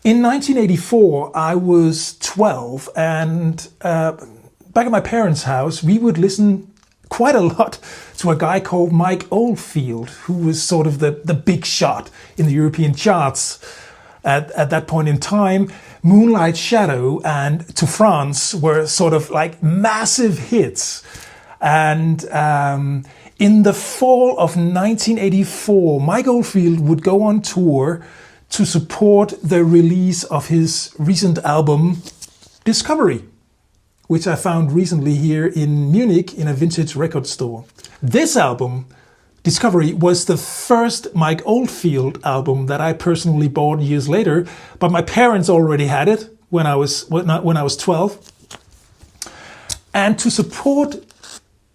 In 1984, I was 12, and back at my parents' house, we would listen quite a lot to a guy called Mike Oldfield, who was sort of the big shot in the European charts at that point in time. Moonlight Shadow and To France were sort of like massive hits. And in the fall of 1984, Mike Oldfield would go on tour to support the release of his recent album, Discovery, which I found recently here in Munich in a vintage record store. This album, Discovery, was the first Mike Oldfield album that I personally bought years later, but my parents already had it when I was 12. And to support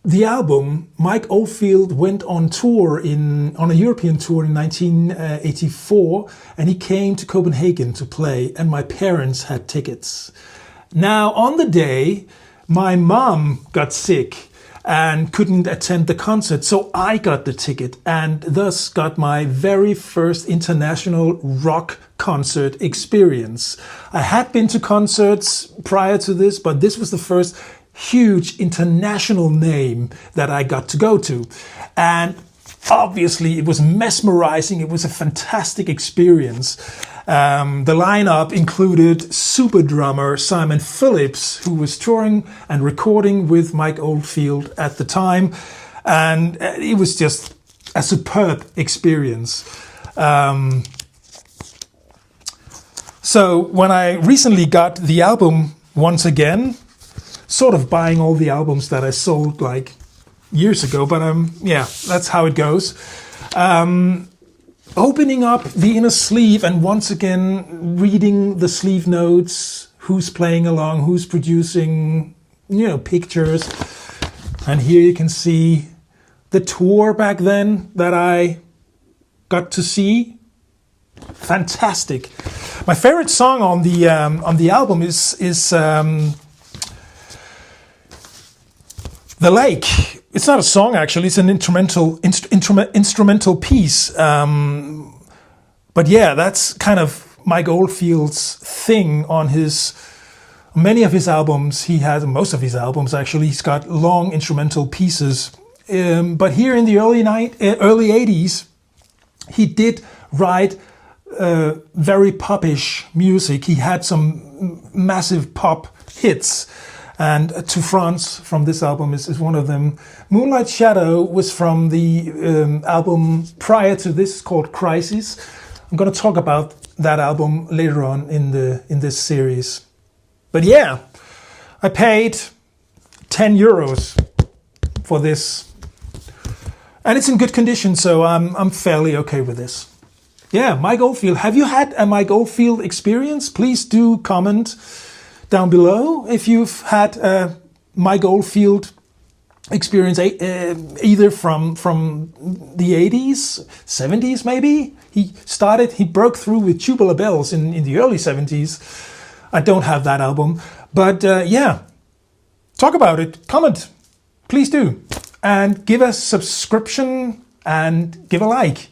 the album, Mike Oldfield went on tour on a European tour in 1984, and he came to Copenhagen to play, and my parents had tickets. Now, on the day, my mom got sick and couldn't attend the concert, so I got the ticket and thus got my very first international rock concert experience. I had been to concerts prior to this, but this was the first huge international name that I got to go to. And obviously it was mesmerizing. It was a fantastic experience. The lineup included super drummer Simon Phillips, who was touring and recording with Mike Oldfield at the time. And it was just a superb experience. So when I recently got the album once again, sort of buying all the albums that I sold like years ago, but yeah, that's how it goes. Opening up the inner sleeve and once again reading the sleeve notes, who's playing along, who's producing, pictures. And here you can see the tour back then that I got to see. Fantastic. My favorite song on the album is The Lake. It's not a song, actually. It's an instrumental piece. But yeah, that's kind of Mike Oldfield's thing on many of his albums. Most of his albums, actually. He's got long instrumental pieces. But here in the early 80s, he did write very popish music. He had some massive pop hits. And To France from this album is one of them. Moonlight Shadow was from the album prior to this called Crisis. I'm going to talk about that album later on in this series. But yeah, I paid 10 euros for this. And it's in good condition, so I'm fairly okay with this. Yeah, Mike Oldfield. Have you had a Mike Oldfield experience? Please do comment down below if you've had a Mike Oldfield experience, either from the 80s, 70s maybe. He broke through with Tubular Bells in the early 70s. I don't have that album, but yeah, talk about it, comment, please do, and give a subscription and give a like.